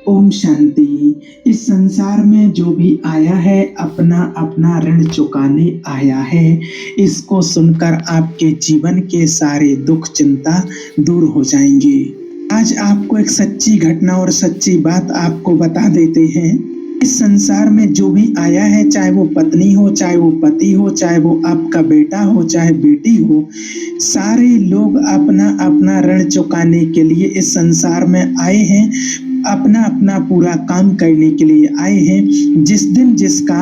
ओम शांति। इस संसार में जो भी आया है अपना अपना ऋण चुकाने आया है। इसको सुनकर आपके जीवन के सारे दुख चिंता दूर हो जाएंगे। आज आपको एक सच्ची घटना और सच्ची बात आपको बता देते हैं। इस संसार में जो भी आया है, चाहे वो पत्नी हो, चाहे वो पति हो, चाहे वो आपका बेटा हो, चाहे बेटी हो, सारे लोग अपना अपना ऋण चुकाने के लिए इस संसार में आए हैं। अपना अपना पूरा काम करने के लिए आए हैं। जिस दिन जिसका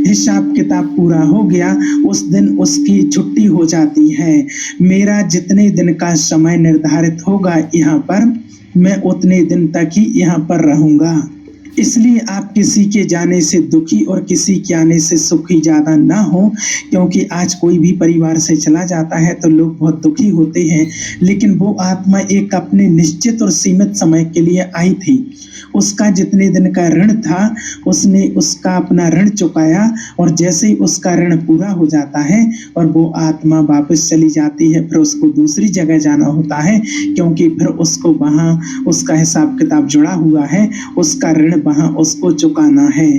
हिसाब किताब पूरा हो गया उस दिन उसकी छुट्टी हो जाती है। मेरा जितने दिन का समय निर्धारित होगा यहाँ पर, मैं उतने दिन तक ही यहाँ पर रहूंगा। इसलिए आप किसी के जाने से दुखी और किसी के आने से सुखी ज़्यादा ना हो, क्योंकि आज कोई भी परिवार से चला जाता है तो लोग बहुत दुखी होते हैं, लेकिन वो आत्मा एक अपने निश्चित और सीमित समय के लिए आई थी। उसका जितने दिन का ऋण था उसने उसका अपना ऋण चुकाया, और जैसे ही उसका ऋण पूरा हो जाता है और वो आत्मा वापस चली जाती है, फिर उसको दूसरी जगह जाना होता है, क्योंकि फिर उसको वहाँ उसका हिसाब किताब जुड़ा हुआ है, उसका ऋण वहाँ उसको चुकाना है।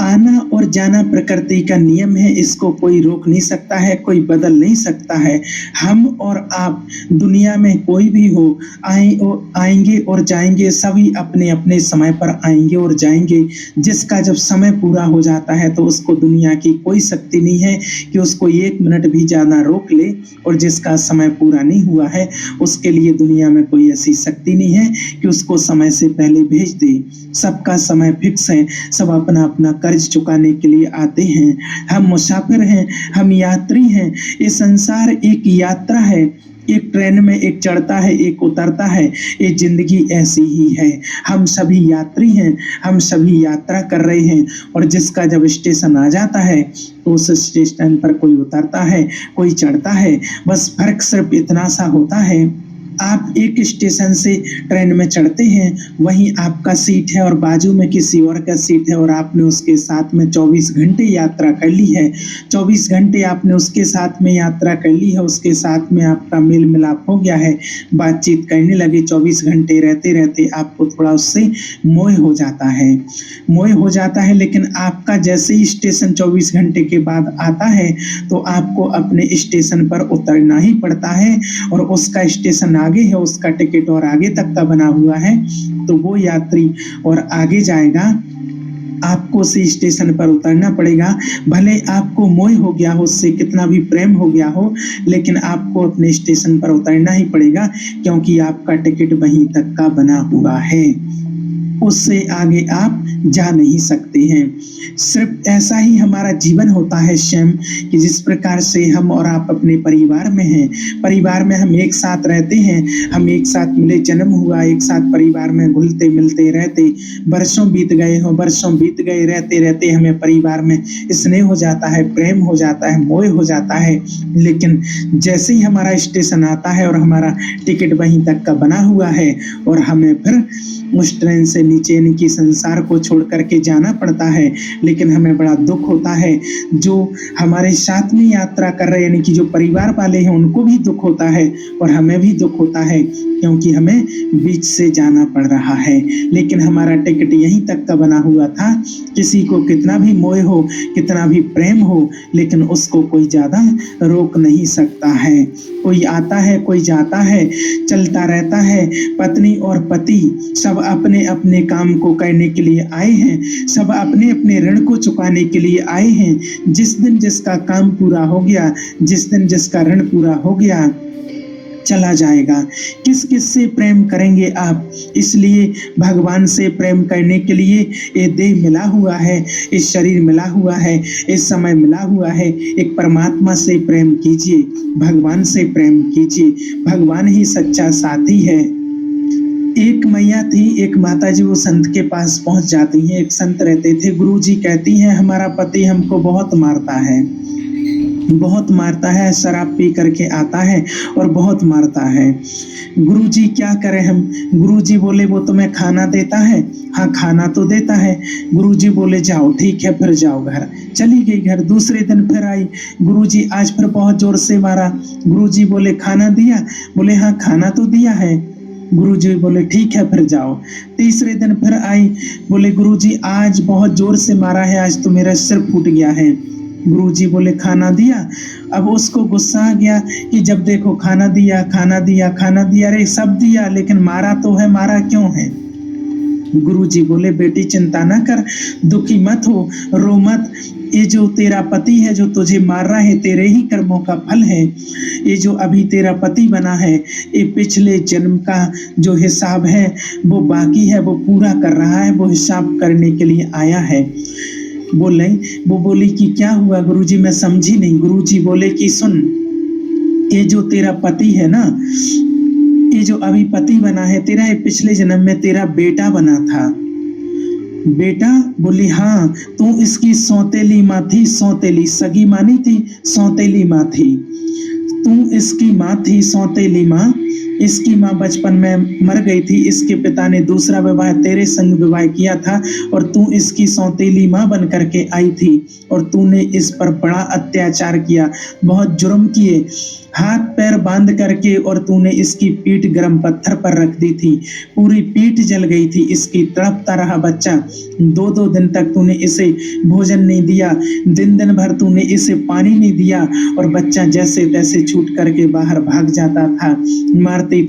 आना और जाना प्रकृति का नियम है, इसको कोई रोक नहीं सकता है, कोई बदल नहीं सकता है। हम और आप, दुनिया में कोई भी हो, आएंगे और जाएंगे, सभी अपने अपने समय पर आएंगे और जाएंगे। जिसका जब समय पूरा हो जाता है तो उसको दुनिया की कोई शक्ति नहीं है कि उसको 1 मिनट भी ज़्यादा रोक ले, और जिसका समय पूरा नहीं हुआ है उसके लिए दुनिया में कोई ऐसी शक्ति नहीं है कि उसको समय से पहले भेज दे। सबका समय फिक्स है, सब अपना अपना कर्ज चुकाने के लिए आते हैं। हम मुसाफिर हैं, हम यात्री हैं। ये संसार एक यात्रा है, एक ट्रेन में एक चढ़ता है एक उतरता है। ये जिंदगी ऐसी ही है। हम सभी यात्री हैं, हम सभी यात्रा कर रहे हैं, और जिसका जब स्टेशन आ जाता है तो उस स्टेशन पर कोई उतरता है, कोई चढ़ता है। बस फर्क सिर्फ इतना सा होता है, आप एक स्टेशन से ट्रेन में चढ़ते हैं, वहीं आपका सीट है और बाजू में किसी और का सीट है, और आपने उसके साथ में 24 घंटे यात्रा कर ली है। 24 घंटे आपने उसके साथ में यात्रा कर ली है, उसके साथ में आपका मेल मिलाप हो गया है, बातचीत करने लगे। 24 घंटे रहते रहते आपको थोड़ा उससे मोह हो जाता है, मोह हो जाता है। लेकिन आपका जैसे ही स्टेशन 24 घंटे के बाद आता है तो आपको अपने स्टेशन पर उतरना ही पड़ता है, और उसका स्टेशन आगे है, उसका टिकट और आगे तक का बना हुआ है, तो वो यात्री और आगे जाएगा, आपको उसी स्टेशन पर उतरना पड़ेगा। भले आपको मोह हो गया हो, उससे कितना भी प्रेम हो गया हो, लेकिन आपको अपने स्टेशन पर उतरना ही पड़ेगा, क्योंकि आपका टिकट वहीं तक का बना हुआ है, उससे आगे आप जा नहीं सकते हैं। सिर्फ ऐसा ही हमारा जीवन होता है स्वयं, कि जिस प्रकार से हम और आप अपने परिवार में हैं, परिवार में हम एक साथ रहते हैं, हम एक साथ मिले, जन्म हुआ, एक साथ परिवार में घुलते मिलते रहते, वर्षों बीत गए हो, वर्षों बीत गए, रहते रहते हमें परिवार में स्नेह हो जाता है, प्रेम हो जाता है, मोह हो जाता है। लेकिन जैसे ही हमारा स्टेशन आता है और हमारा टिकट वहीं तक का बना हुआ है, और हमें फिर उस ट्रेन से नीचे यानी कि संसार को छोड़ करके जाना पड़ता है, लेकिन हमें बड़ा दुख होता है। जो हमारे साथ में यात्रा कर रहे यानी कि जो परिवार वाले हैं उनको भी दुख होता है, और हमें भी दुख होता है, क्योंकि हमें बीच से जाना पड़ रहा है। लेकिन हमारा टिकट यहीं तक का बना हुआ था। किसी को कितना भी मोह हो, कितना भी प्रेम हो, लेकिन उसको कोई ज़्यादा रोक नहीं सकता है। कोई आता है, कोई जाता है, चलता रहता है। पत्नी और पति सब अपने अपने काम को करने के लिए आए हैं, सब अपने अपने ऋण को चुकाने के लिए आए हैं। जिस दिन जिसका काम पूरा हो गया, जिस दिन जिसका ऋण पूरा हो गया, चला जाएगा। किस किस से प्रेम करेंगे आप? इसलिए भगवान से प्रेम करने के लिए ये देह मिला हुआ है, इस शरीर मिला हुआ है, इस समय मिला हुआ है। एक परमात्मा से प्रेम कीजिए, भगवान से प्रेम कीजिए, भगवान ही सच्चा साथी है। एक मैया थी, एक माता जी, वो संत के पास पहुंच जाती हैं। एक संत रहते थे, गुरुजी कहती हैं हमारा पति हमको बहुत मारता है, बहुत मारता है, शराब पी करके आता है और बहुत मारता है। गुरुजी क्या करें हम? गुरुजी बोले वो तुम्हें खाना देता है? हाँ खाना तो देता है। गुरुजी बोले जाओ, ठीक है फिर जाओ घर। चली गई घर। दूसरे दिन फिर आई, गुरुजी आज फिर बहुत जोर से मारा। गुरुजी बोले खाना दिया? बोले हाँ खाना तो दिया है। गुरुजी बोले ठीक है फिर जाओ। तीसरे दिन फिर आई, बोले गुरुजी आज बहुत जोर से मारा है, आज तो मेरा सिर फूट गया है। गुरुजी बोले खाना दिया? अब उसको गुस्सा आ गया कि जब देखो खाना दिया, खाना दिया, खाना दिया, अरे सब दिया लेकिन मारा तो है, मारा क्यों है? गुरुजी बोले बेटी चिंता ना कर, दुखी मत हो, रो मत। ये जो तेरा पति है जो तुझे मार रहा है, तेरे ही कर्मों का फल है। ये जो अभी तेरा पति बना है, ये पिछले जन्म का जो हिसाब है वो बाकी है, वो पूरा कर रहा है, वो हिसाब करने के लिए आया है। बोले, वो बोली कि क्या हुआ गुरुजी, मैं समझी नहीं। गुरुजी बोले कि सुन, ये जो तेरा पति है ना, ये जो अभी पति बना है तेरा, ये पिछले जन्म में तेरा बेटा बना था। बेटा? बोली हाँ। तू इसकी सौतेली माँ थी, सौतेली, सगी माँ नहीं थी, सौतेली माँ थी। तू इसकी माँ थी, सौतेली माँ। इसकी माँ बचपन में मर गई थी, इसके पिता ने दूसरा विवाह तेरे संग विवाह किया था और तू इसकी सौतेली माँ बन करके आई थी और तूने इस पर बड़ा अत्याचार किया, बहुत जुर्म किए, हाथ पैर बांध करके, और तूने इसकी पीठ गर्म पत्थर पर रख दी थी, पूरी पीठ जल गई थी, इसकी तड़पता रहा बच्चा। 2-2 दिन तक तूने इसे भोजन नहीं दिया, दिन दिन भर तूने इसे पानी नहीं दिया और बच्चा जैसे तैसे छूट करके बाहर भाग जाता था। मारती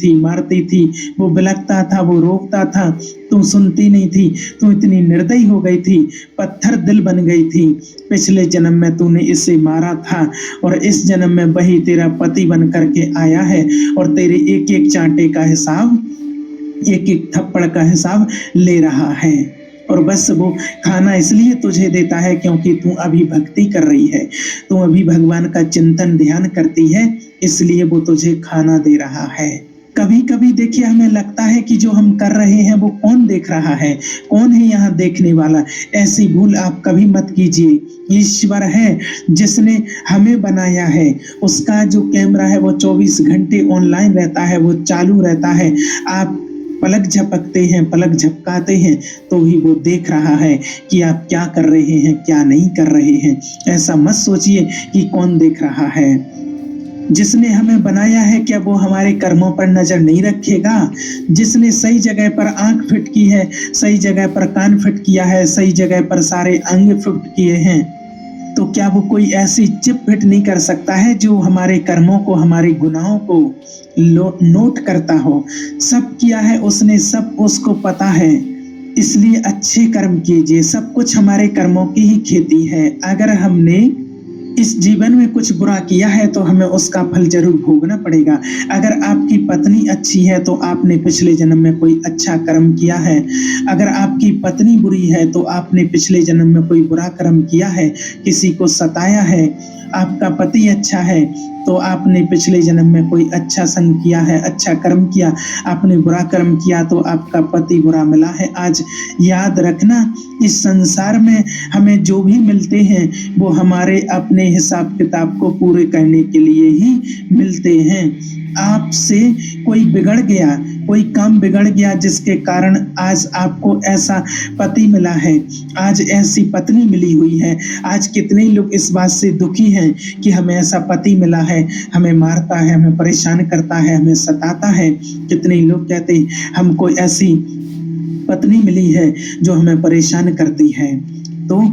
थी, वो बिलखता था, वो रोकता था, तू सुनती नहीं थी, तू इतनी निर्दयी हो गई थी, पत्थर दिल बन गई थी। पिछले जन्म में तूने इसे मारा था और इस जन्म में वही तेरा पति बन करके आया है और तेरे एक एक चांटे का हिसाब, एक एक थप्पड़ का हिसाब ले रहा है। और बस वो खाना इसलिए तुझे देता है क्योंकि तू अभी भक्ति कर रही है, तू अभी भगवान का चिंतन ध्यान करती है, इसलिए वो तुझे खाना दे रहा है। कभी कभी देखिए हमें लगता है कि जो हम कर रहे हैं वो कौन देख रहा है, कौन है यहाँ देखने वाला। ऐसी भूल आप कभी मत कीजिए। ईश्वर है जिसने हमें बनाया है, उसका जो कैमरा है वो 24 घंटे ऑनलाइन रहता है, वो चालू रहता है। आप पलक झपकते हैं, पलक झपकाते हैं तो ही वो देख रहा है कि आप क्या कर रहे हैं, क्या नहीं कर रहे हैं। ऐसा मत सोचिए कि कौन देख रहा है। जिसने हमें बनाया है क्या वो हमारे कर्मों पर नजर नहीं रखेगा? जिसने सही जगह पर आंख फिट की है, सही जगह पर कान फिट किया है, सही जगह पर सारे अंग फिट किए हैं, तो क्या वो कोई ऐसी चिप फिट नहीं कर सकता है जो हमारे कर्मों को, हमारे गुनाहों को नोट करता हो? सब किया है उसने, सब उसको पता है। इसलिए अच्छे कर्म कीजिए, सब कुछ हमारे कर्मों की ही खेती है। अगर हमने इस जीवन में कुछ बुरा किया है तो हमें उसका फल जरूर भोगना पड़ेगा। अगर आपकी पत्नी अच्छी है तो आपने पिछले जन्म में कोई अच्छा कर्म किया है। अगर आपकी पत्नी बुरी है तो आपने पिछले जन्म में कोई बुरा कर्म किया है, किसी को सताया है। आपका पति अच्छा है तो आपने पिछले जन्म में कोई अच्छा संग किया है, अच्छा कर्म किया। आपने बुरा कर्म किया तो आपका पति बुरा मिला है। आज याद रखना, इस संसार में हमें जो भी मिलते हैं वो हमारे अपने हिसाब किताब को पूरे करने के लिए ही मिलते हैं। आपसे कोई बिगड़ गया, कोई काम बिगड़ गया जिसके कारण आज आपको ऐसा पति मिला है, आज ऐसी पत्नी मिली हुई है। आज कितने लोग इस बात से दुखी हैं कि हमें ऐसा पति मिला है, हमें मारता है, हमें परेशान करता है, हमें सताता है। कितने लोग कहते हैं हमको ऐसी पत्नी मिली है जो हमें परेशान करती है। तो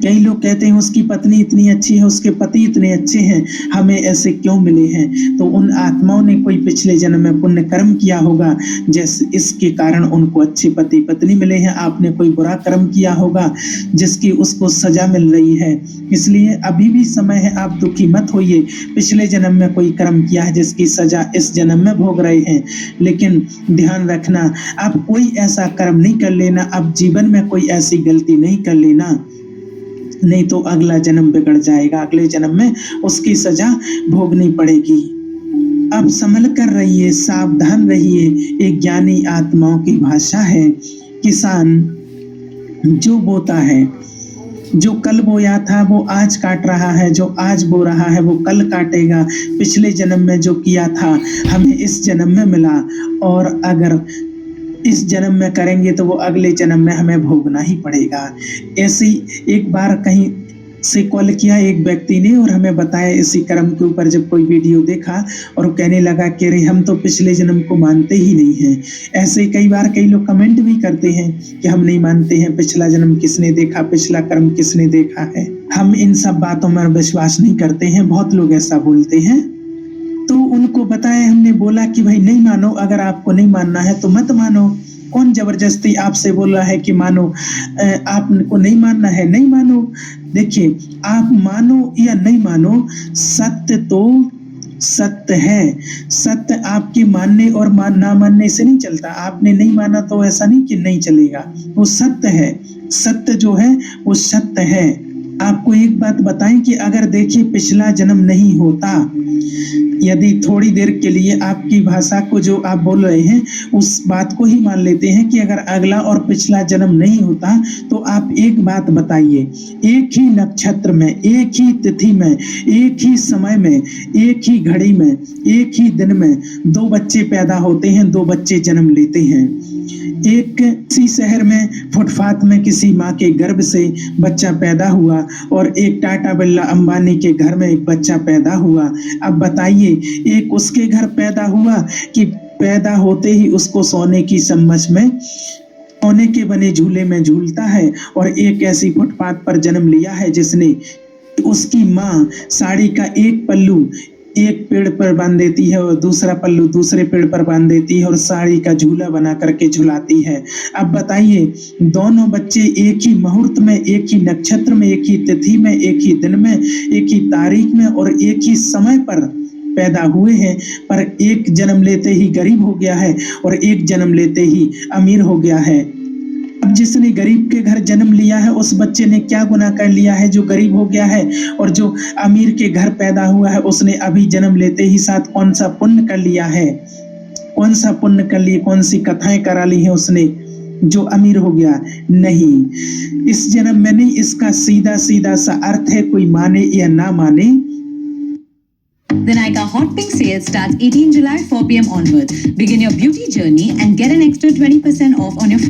कई लोग कहते हैं उसकी पत्नी इतनी अच्छी है, उसके पति इतने अच्छे हैं, हमें ऐसे क्यों मिले हैं? तो उन आत्माओं ने कोई पिछले जन्म में पुण्य कर्म किया होगा, जैसे इसके कारण उनको अच्छे पति पत्नी मिले हैं। आपने कोई बुरा कर्म किया होगा जिसकी उसको सजा मिल रही है। इसलिए अभी भी समय है, आप दुखी मत होइए। पिछले जन्म में कोई कर्म किया है जिसकी सजा इस जन्म में भोग रहे हैं, लेकिन ध्यान रखना आप कोई ऐसा कर्म नहीं कर लेना, आप जीवन में कोई ऐसी गलती नहीं कर लेना, नहीं तो अगला जन्म बिगड़ जाएगा, अगले जन्म में उसकी सजा भोगनी पड़ेगी। अब संभल कर रहिए, सावधान रहिए। एक ज्ञानी आत्माओं की भाषा है। किसान जो बोता है, जो कल बोया था वो आज काट रहा है, जो आज बो रहा है वो कल काटेगा। पिछले जन्म में जो किया था हमें इस जन्म में मिला, और अगर इस जन्म में करेंगे तो वो अगले जन्म में हमें भोगना ही पड़ेगा। ऐसी एक बार कहीं से कॉल किया एक व्यक्ति ने और हमें बताया इसी कर्म के ऊपर जब कोई वीडियो देखा और वो कहने लगा कि अरे हम तो पिछले जन्म को मानते ही नहीं हैं। ऐसे कई बार कई लोग कमेंट भी करते हैं कि हम नहीं मानते हैं, पिछला जन्म किसने देखा, पिछला कर्म किसने देखा है। हम इन सब बातों में विश्वास नहीं करते हैं, बहुत लोग ऐसा बोलते हैं। तो उनको बताया, हमने बोला कि भाई नहीं मानो, अगर आपको नहीं मानना है तो मत मानो। कौन जबरदस्ती आपसे बोल रहा है कि मानो? आपको नहीं मानना है, नहीं मानो। देखिए, आप मानो या नहीं मानो, सत्य तो सत्य है। सत्य आपके मानने और ना मानने से नहीं चलता। आपने नहीं माना तो ऐसा नहीं कि नहीं चलेगा, वो सत्य है। सत्य जो है वो सत्य है। आपको एक बात बताएं कि अगर देखिए पिछला जन्म नहीं होता, यदि थोड़ी देर के लिए आपकी भाषा को जो आप बोल रहे हैं उस बात को ही मान लेते हैं कि अगर अगला और पिछला जन्म नहीं होता, तो आप एक बात बताइए, एक ही नक्षत्र में, एक ही तिथि में, एक ही समय में, एक ही घड़ी में, एक ही दिन में 2 बच्चे पैदा होते हैं, 2 बच्चे जन्म लेते हैं। एक किसी शहर में फुटपाथ में किसी माँ के गर्भ से बच्चा पैदा हुआ और एक टाटा बिरला अंबानी के घर में एक बच्चा पैदा हुआ। अब बताइए, एक उसके घर पैदा हुआ कि पैदा होते ही उसको सोने की चम्मच में, सोने के बने झूले में झूलता है, और एक ऐसी फुटपाथ पर जन्म लिया है जिसने उसकी माँ साड़ी का एक पल्लू एक पेड़ पर बांध देती है और दूसरा पल्लू दूसरे पेड़ पर बांध देती है और साड़ी का झूला बना करके झुलाती है। अब बताइए, दोनों बच्चे एक ही मुहूर्त में, एक ही नक्षत्र में, एक ही तिथि में, एक ही दिन में, एक ही तारीख में और एक ही समय पर पैदा हुए हैं, पर एक जन्म लेते ही गरीब हो गया है और एक जन्म लेते ही अमीर हो गया है। अब जिसने गरीब के घर जन्म लिया है उस बच्चे ने क्या गुनाह कर लिया है जो गरीब हो गया है, और जो अमीर के घर पैदा हुआ है उसने अभी जन्म लेते ही साथ कौन सा पुण्य कर लिया है? कौन सा पुण्य कर लिए, कौन सी कथाएं करा ली है उसने जो अमीर हो गया? नहीं, इस जन्म में नहीं। इसका सीधा सीधा सा अर्थ है, कोई माने या ना माने। The Nykaa Hot Pink sale starts 18 July 4 p.m. onwards. Begin your beauty journey and get an extra 20% off on your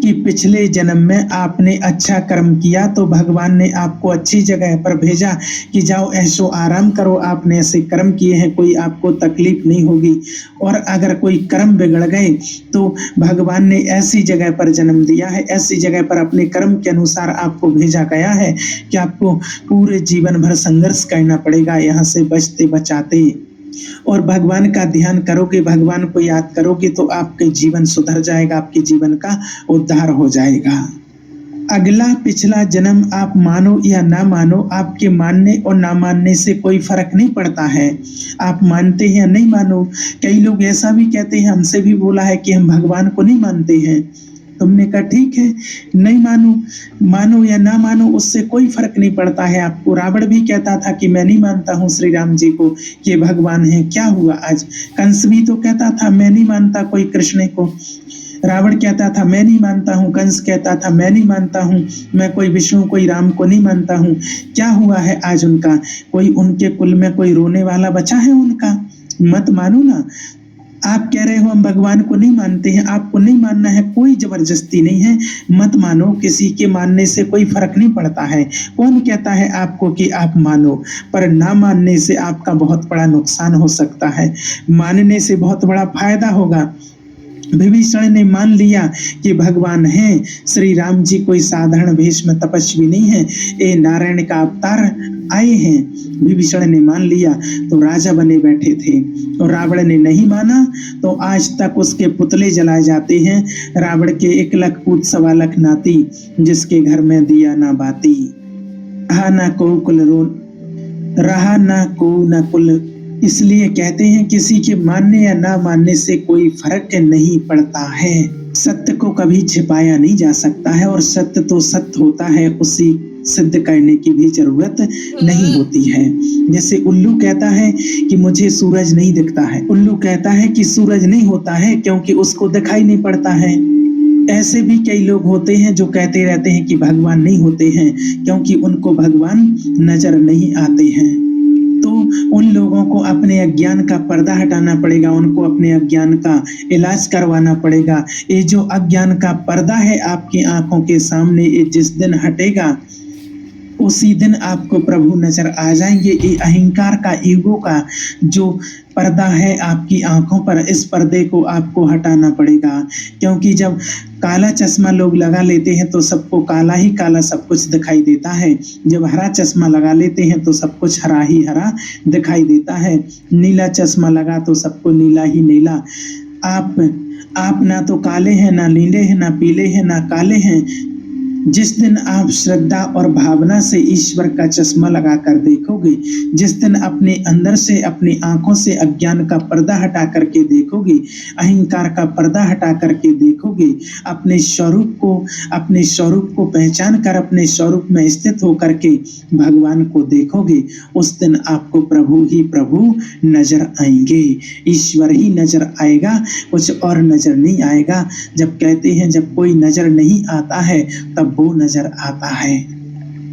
कि पिछले जन्म में आपने अच्छा कर्म किया तो भगवान ने आपको अच्छी जगह पर भेजा कि जाओ ऐशो आराम करो, आपने ऐसे कर्म किए हैं, कोई आपको तकलीफ नहीं होगी। और अगर कोई कर्म बिगड़ गए तो भगवान ने ऐसी जगह पर जन्म दिया है, ऐसी जगह पर अपने कर्म के अनुसार आपको भेजा गया है कि आपको पूरे जीवन भर संघर्ष करना पड़ेगा यहाँ से बचते बचाते। और भगवान का ध्यान करोगे, भगवान को याद करोगे तो आपके जीवन सुधर जाएगा, आपके जीवन का उद्धार हो जाएगा। अगला पिछला जन्म आप मानो या ना मानो, आपके मानने और ना मानने से कोई फर्क नहीं पड़ता है। आप मानते हैं या नहीं मानो। कई लोग ऐसा भी कहते हैं, हमसे भी बोला है कि हम भगवान को नहीं मानते हैं। तुमने कहा ठीक है, नहीं मानो, मानो या ना मानो उससे कोई फर्क नहीं पड़ता है आपको। रावण भी कहता था कि मैं नहीं मानता हूँ श्री राम जी को कि भगवान है, क्या हुआ आज? कंस भी तो कहता था मैं नहीं मानता कोई कृष्ण को। रावण कहता था मैं नहीं मानता हूँ, कंस कहता था मैं नहीं मानता हूँ, मैं कोई विष्णु कोई राम को नहीं मानता हूँ। क्या हुआ है आज उनका? कोई उनके कुल में कोई रोने वाला बचा है उनका? मत मानो ना। आप कह रहे हो हम भगवान को नहीं मानते हैं, आपको नहीं मानना है, कोई जबरदस्ती नहीं है, मत मानो। किसी के मानने से कोई फर्क नहीं पड़ता है। कौन कहता है आपको कि आप मानो? पर ना मानने से आपका बहुत बड़ा नुकसान हो सकता है, मानने से बहुत बड़ा फायदा होगा। विभीषण ने मान लिया कि भगवान हैं, श्री राम जी कोई साधारण वेश में तपस्वी नहीं है, ये नारायण का अवतार आए हैं। विभीषण ने मान लिया तो राजा बने बैठे थे, और रावण ने नहीं माना तो आज तक उसके पुतले जलाए जाते हैं। रावण के 1 लाख पूत 1.25 लाख नाती, जिसके घर में दिया ना बाती, रहा ना को कुल रो, रहा ना को न कुल। इसलिए कहते हैं किसी के मानने या ना मानने से कोई फर्क नहीं पड़ता है। सत्य को कभी छिपाया नहीं जा सकता है, और सत्य तो सत्य होता है, उसी सिद्ध करने की भी जरूरत नहीं होती है। जैसे उल्लू कहता है कि मुझे सूरज नहीं दिखता है, उल्लू कहता है कि सूरज नहीं होता है क्योंकि उसको दिखाई नहीं पड़ता है। ऐसे भी कई लोग होते हैं जो कहते रहते हैं कि भगवान नहीं होते हैं क्योंकि उनको भगवान नजर नहीं आते हैं। तो उन लोगों को अपने अज्ञान का पर्दा हटाना पड़ेगा, उनको अपने अज्ञान का इलाज करवाना पड़ेगा। ये जो अज्ञान का पर्दा है आपकी आंखों के सामने, ये जिस दिन हटेगा उसी दिन आपको प्रभु नजर आ जाएंगे। ये अहंकार का, ईगो का जो पर्दा है आपकी आंखों पर, इस पर्दे को आपको हटाना पड़ेगा। क्योंकि जब काला चश्मा लोग लगा लेते हैं तो सबको काला ही काला सब कुछ दिखाई देता है। जब हरा चश्मा लगा लेते हैं तो सब कुछ हरा ही हरा दिखाई देता है। नीला चश्मा लगा तो सबको नीला ही नीला। आप ना तो काले हैं, ना नीले हैं, ना पीले हैं, ना काले हैं। जिस दिन आप श्रद्धा और भावना से ईश्वर का चश्मा लगाकर देखोगे, जिस दिन अपने अंदर से, अपनी आंखों से अज्ञान का पर्दा हटा करके देखोगे, अहंकार का पर्दा हटा करके देखोगे, अपने स्वरूप को पहचान कर अपने स्वरूप में स्थित होकर के भगवान को देखोगे, उस दिन आपको प्रभु ही प्रभु नजर आएंगे। ईश्वर ही नजर आएगा, कुछ और नजर नहीं आएगा। जब कहते हैं जब कोई नजर नहीं आता है तब वो नजर आता है।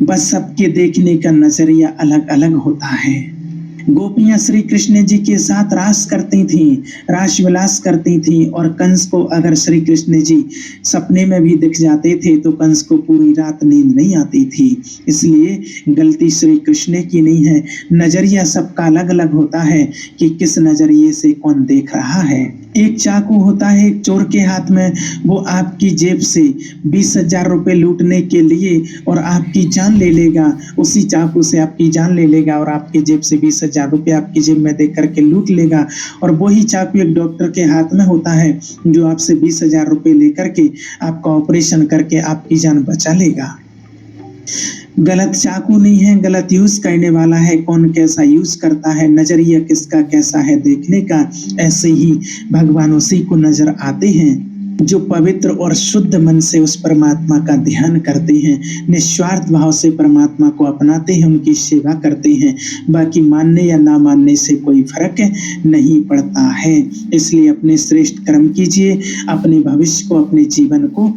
बस सबके देखने का नजरिया अलग अलग होता है। गोपियां श्री कृष्ण जी के साथ रास करती थीं, रास विलास करती थीं, और कंस को अगर श्री कृष्ण जी सपने में भी दिख जाते थे तो कंस को पूरी रात नींद नहीं आती थी। इसलिए गलती श्री कृष्ण की नहीं है, नजरिया सबका अलग अलग होता है कि किस नजरिए से कौन देख रहा है। एक चाकू होता है एक चोर के हाथ में, वो आपकी जेब से 20,000 रुपए लूटने के लिए और आपकी जान ले लेगा। उसी चाकू से आपकी जान ले लेगा और आपकी जेब से 20,000 रुपए आपकी जेब में दे करके लूट लेगा। और वही चाकू एक डॉक्टर के हाथ में होता है जो आपसे 20,000 रुपए लेकर के आपका ऑपरेशन करके आपकी जान बचा लेगा। गलत चाकू नहीं है, गलत यूज करने वाला है, कौन कैसा यूज करता है, नजरिया किसका कैसा है देखने का। ऐसे ही भगवान उसी को नजर आते हैं जो पवित्र और शुद्ध मन से उस परमात्मा का ध्यान करते हैं, निस्वार्थ भाव से परमात्मा को अपनाते हैं, उनकी सेवा करते हैं। बाकी मानने या ना मानने से कोई फर्क नहीं पड़ता है। इसलिए अपने श्रेष्ठ कर्म कीजिए, अपने भविष्य को, अपने जीवन को